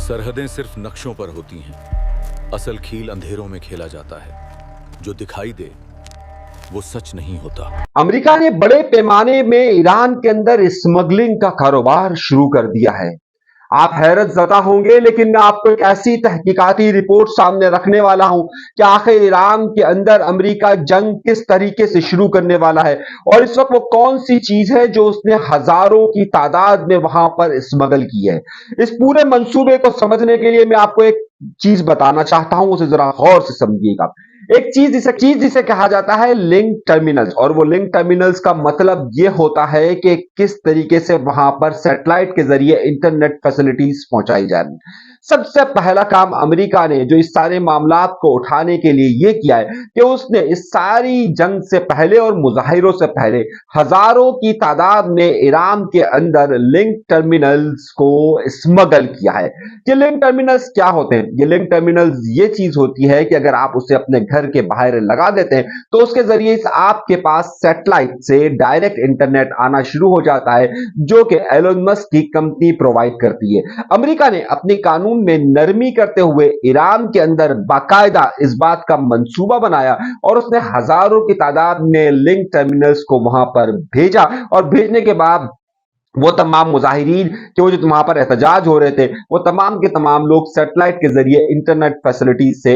सरहदें सिर्फ नक्शों पर होती हैं, असल खेल अंधेरों में खेला जाता है। जो दिखाई दे वो सच नहीं होता। अमेरिका ने बड़े पैमाने में ईरान के अंदर स्मगलिंग का कारोबार शुरू कर दिया है। आप हैरत ज़दा होंगे, लेकिन मैं आपको एक ऐसी तहकीकाती रिपोर्ट सामने रखने वाला हूं कि आखिर ईरान के अंदर अमेरिका जंग किस तरीके से शुरू करने वाला है और इस वक्त वो कौन सी चीज है जो उसने हजारों की तादाद में वहां पर स्मगल की है। इस पूरे मंसूबे को समझने के लिए मैं आपको एक चीज बताना चाहता हूं, उसे जरा गौर से समझिएगा। एक चीज जिसे कहा जाता है लिंक टर्मिनल्स, और वो लिंक टर्मिनल्स का मतलब ये होता है कि किस तरीके से वहां पर सैटेलाइट के जरिए इंटरनेट फैसिलिटीज पहुंचाई जाए। सबसे पहला काम अमेरिका ने जो इस सारे मामलात को उठाने के लिए ये किया है कि उसने इस सारी जंग से पहले और मुजाहिरों से पहले हजारों की तादाद में ईरान के अंदर लिंक टर्मिनल्स को स्मगल किया है। ये लिंक टर्मिनल्स क्या होते हैं? ये लिंक टर्मिनल्स ये चीज होती है कि अगर आप उसे अपने घर के बाहर लगा देते हैं तो उसके जरिए आपके पास सैटेलाइट से डायरेक्ट इंटरनेट आना शुरू हो जाता है, जो कि एलोन मस्क की कंपनी प्रोवाइड करती है। अमेरिका ने अपने कानून में नरमी करते हुए ईरान के अंदर बाकायदा इस बात का मंसूबा बनाया और उसने हजारों की तादाद में लिंक टर्मिनल्स को वहां पर भेजा, और भेजने के बाद वो तमाम मुजाहिरीन कि वो जो वहां पर एहतजाज हो रहे थे, वो तमाम के तमाम लोग सैटेलाइट के जरिए इंटरनेट फैसिलिटीज से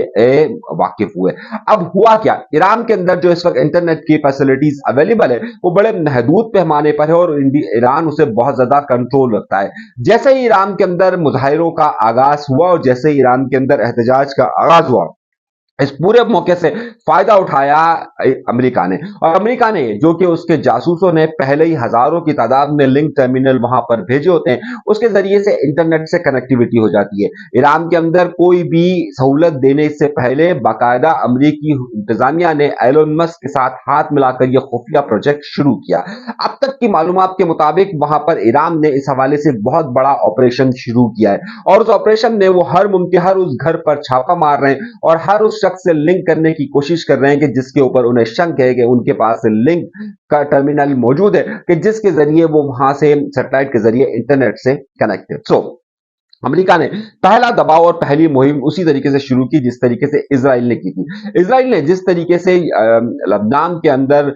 वाकिफ हुए। अब हुआ क्या, ईरान के अंदर जो इस वक्त इंटरनेट की फैसिलिटीज अवेलेबल है वो बड़े महदूद पैमाने पर है और ईरान उसे बहुत ज्यादा कंट्रोल रखता है। जैसे ही ईरान के अंदर मुजाहिरों का आगाज हुआ और जैसे ही ईरान के अंदर एहतजाज का आगाज हुआ, इस पूरे मौके से फायदा उठाया अमेरिका ने, और अमेरिका ने जो कि उसके जासूसों ने पहले ही हजारों की तादाद में लिंक टर्मिनल वहां पर भेजे होते हैं, उसके जरिए से इंटरनेट से कनेक्टिविटी हो जाती है। ईरान के अंदर कोई भी सहूलत देने से पहले बाकायदा अमेरिकी इंतजामिया ने एलोन मस्क के साथ हाथ मिलाकर यह खुफिया प्रोजेक्ट शुरू किया। अब तक की मालूमात के मुताबिक वहां पर ईरान ने इस हवाले से बहुत बड़ा ऑपरेशन शुरू किया है, और उस ऑपरेशन में वो हर उस घर पर छापा मार रहे हैं और हर उस से लिंक करने की कोशिश कर रहे हैं कि जिसके ऊपर उन्हें शंक है कि उनके पास लिंक का टर्मिनल मौजूद है कि जिसके जरिए वो वहां से सैटेलाइट के जरिए इंटरनेट से कनेक्ट है। अमेरिका ने पहला दबाव और पहली मुहिम उसी तरीके से शुरू की जिस तरीके से इजराइल ने की थी। इजराइल ने जिस तरीके से लबनान के अंदर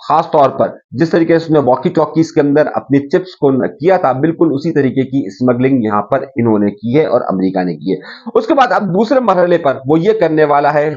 खास तौर पर जिस तरीके से उसने वॉकी टॉकीज के अंदर अपनी चिप्स को किया था, बिल्कुल उसी तरीके की स्मगलिंग यहां पर इन्होंने की है और अमेरिका ने की है। उसके बाद अब दूसरे मरहले पर वो ये करने वाला है,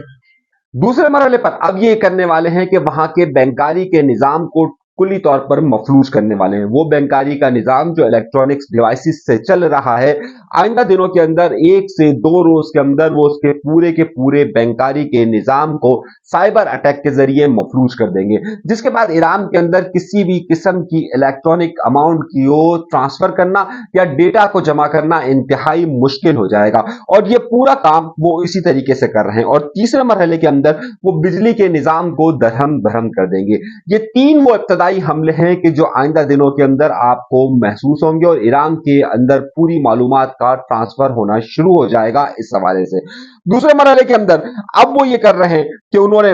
अब ये करने वाले हैं कि वहां के बैंकारी के निजाम को कुली तौर पर मफलूज करने वाले हैं। वो बैंकारी का निजाम जो इलेक्ट्रॉनिक्स डिवाइसेस से चल रहा है, आइंदा दिनों के अंदर 1 से 2 रोज के अंदर वो उसके पूरे के पूरे बैंकारी के निजाम को साइबर अटैक के जरिए मफलूज कर देंगे, जिसके बाद ईरान के अंदर किसी भी किस्म की इलेक्ट्रॉनिक अमाउंट की ट्रांसफर करना या डेटा को जमा करना इंतहाई मुश्किल हो जाएगा, और ये पूरा काम वो इसी तरीके से कर रहे हैं। और तीसरे मरहले के अंदर वो बिजली के निजाम को दरहम बरहम कर देंगे। ये 3 वो इब्तदाई हमले हैं कि जो आइंदा दिनों के अंदर आपको महसूस होंगे, और ईरान के अंदर पूरी मालूमात का ट्रांसफर होना शुरू हो जाएगा इस हवाले से। दूसरे मरहले के अंदर अब वो ये कर रहे हैं कि उन्होंने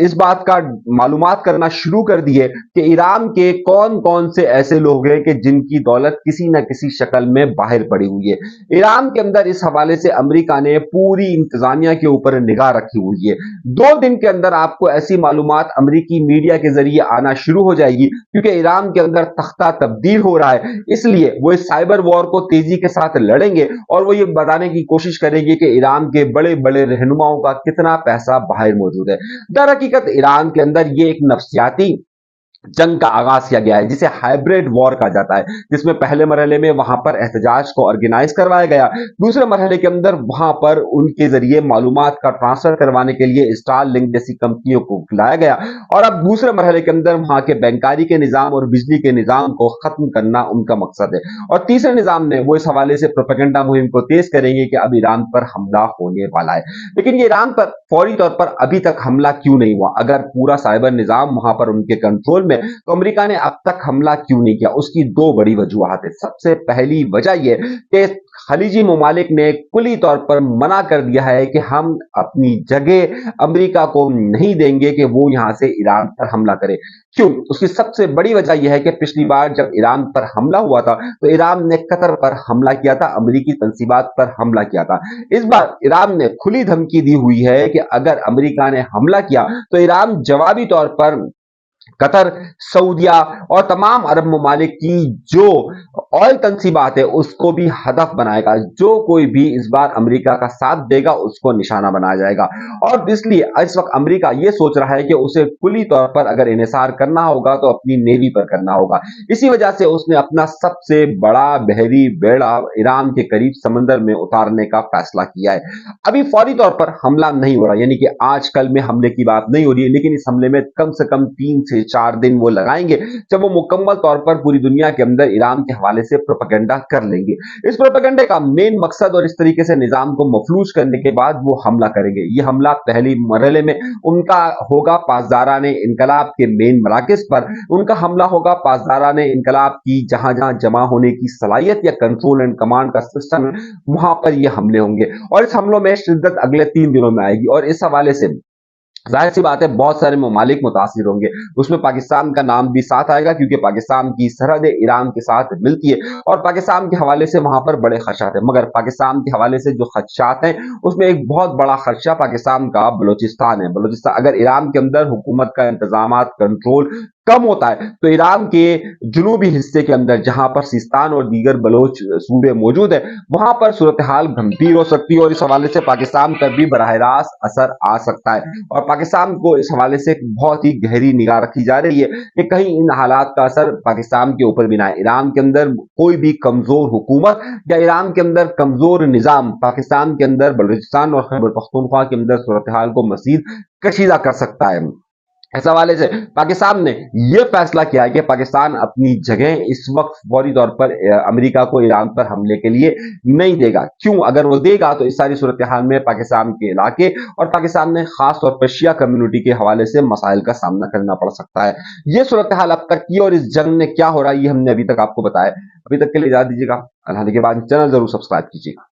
इस बात का मालूमात करना शुरू कर दी है कि ईरान के कौन कौन से ऐसे लोग हैं कि जिनकी दौलत किसी न किसी शक्ल में बाहर पड़ी हुई है। ईरान के अंदर इस हवाले से अमेरिका ने पूरी इंतजामिया के ऊपर निगाह रखी हुई है। 2 दिन के अंदर आपको ऐसी मालूमात अमेरिकी मीडिया के जरिए आना शुरू हो जाएगी, क्योंकि ईरान के अंदर तख्ता तब्दील हो रहा है, इसलिए वो इस साइबर वॉर को तेजी के साथ लड़ेंगे और वो ये बताने की कोशिश करेंगे कि ईरान के बड़े बड़े रहनुमाओं का कितना पैसा बाहर मौजूद है। दर हकीकत ईरान के अंदर ये एक नफ्सियाती जंग का आगाज किया गया है जिसे हाइब्रिड वॉर कहा जाता है, जिसमें पहले मरहले में वहां पर एहतजाज को ऑर्गेनाइज करवाया गया, दूसरे मरहले के अंदर वहां पर उनके जरिए मालूमात का ट्रांसफर करवाने के लिए स्टार लिंक जैसी कंपनियों को बुलाया गया, और अब दूसरे मरहले के अंदर वहां के बैंकारी के निजाम और बिजली के निजाम को खत्म करना उनका मकसद है। और तीसरे निजाम में वो इस हवाले से प्रोपेगेंडा मुहिम को तेज करेंगे कि अब ईरान पर हमला होने वाला है। लेकिन ये ईरान पर फौरी तौर पर अभी तक हमला क्यों नहीं हुआ? अगर पूरा साइबर निजाम वहां पर उनके कंट्रोल में में, तो अमेरिका ने अब तक हमला क्यों नहीं किया? उसकी दो बड़ी वजूहत है। सबसे पहली वजह यह कि खलीजी ममालिक ने कुली तौर पर मना कर दिया है कि हम अपनी जगह अमेरिका को नहीं देंगे कि वो यहां से ईरान पर हमला करे। क्यों? उसकी सबसे बड़ी वजह यह है कि पिछली बार जब ईरान पर हमला हुआ था तो ईरान ने कतर पर हमला किया था, अमेरिकी तंसीबात पर हमला किया था। इस बार ईरान ने खुली धमकी दी हुई है कि अगर अमेरिका ने हमला किया तो ईरान जवाबी तौर पर कतर, सऊदिया और तमाम अरब ममालिक की जो ऑयल तंसीबात है उसको भी हदफ बनाएगा। जो कोई भी इस बार अमेरिका का साथ देगा उसको निशाना बनाया जाएगा। और इसलिए इस वक्त अमेरिका ये सोच रहा है कि उसे कुली तौर पर अगर इन्हिसार करना होगा तो अपनी नेवी पर करना होगा। इसी वजह से उसने अपना सबसे बड़ा बहरी बेड़ा ईरान के करीब समंदर में उतारने का फैसला किया है। अभी फौरी तौर पर हमला नहीं हो रहा, यानी कि आज कल में हमले की बात नहीं हो रही है, लेकिन इस हमले में कम से कम 3 से 4 दिन वो लगाएंगे, जब वो मुकम्मल तौर पर पूरी दुनिया के अंदर ईरान के हवाले से प्रोपेगेंडा कर लेंगे। इस प्रोपेगेंडे का मेन मकसद और इस तरीके से निजाम को मफलूज करने के बाद वो हमला करेंगे। ये हमला पहली मरहले में उनका होगा पासदाराने इनकलाब के मेन मराकज पर। उनका हमला होगा पासदाराने इनकलाब की जहां जहां जमा होने की सलाहियत या कंट्रोल एंड कमांड का सिस्टम, वहां पर ये हमले होंगे और इस हमलों में शिद्दत अगले 3 दिनों में आएगी। और इस हवाले से जाहिर सी बात है बहुत सारे ममालिक मुतासिर होंगे, उसमें पाकिस्तान का नाम भी साथ आएगा क्योंकि पाकिस्तान की सरहद ईरान के साथ मिलती है और पाकिस्तान के हवाले से वहां पर बड़े खदशात हैं। मगर पाकिस्तान के हवाले से जो खदशात हैं उसमें एक बहुत बड़ा खदशा पाकिस्तान का बलूचिस्तान है। बलूचिस्तान अगर ईरान के अंदर हुकूमत का इंतजाम कंट्रोल कम होता है तो ईरान के जुनूबी हिस्से के अंदर जहां पर सिस्तान और दीगर बलोच सूबे मौजूद है वहां पर सूरत हाल गंभीर हो सकती है और इस हवाले से पाकिस्तान पर भी बराह रास्त असर आ सकता है। और पाकिस्तान को इस हवाले से बहुत ही गहरी निगाह रखी जा रही है कि कहीं इन हालात का असर पाकिस्तान के ऊपर भी ना आए। ईरान के अंदर कोई भी कमजोर हुकूमत या ईरान के अंदर कमजोर निजाम पाकिस्तान के अंदर बलूचिस्तान और खैबर पख्तूनख्वा के अंदर सूरत हाल को मजीद कशीदा कर सकता है। इस हवाले से पाकिस्तान ने यह फैसला किया है कि पाकिस्तान अपनी जगह इस वक्त फौरी तौर पर अमेरिका को ईरान पर हमले के लिए नहीं देगा। क्यों? अगर वो देगा तो इस सारी सूरत हाल में पाकिस्तान के इलाके और पाकिस्तान में खास तौर पर शिया कम्युनिटी के हवाले से मसाइल का सामना करना पड़ सकता है। ये सूरत हाल अब तक की और इस जंग में क्या हो रहा है ये हमने अभी तक आपको बताया। अभी तक के लिए इजाजत दीजिएगा। अल्लाह के बाद चैनल जरूर सब्सक्राइब कीजिएगा।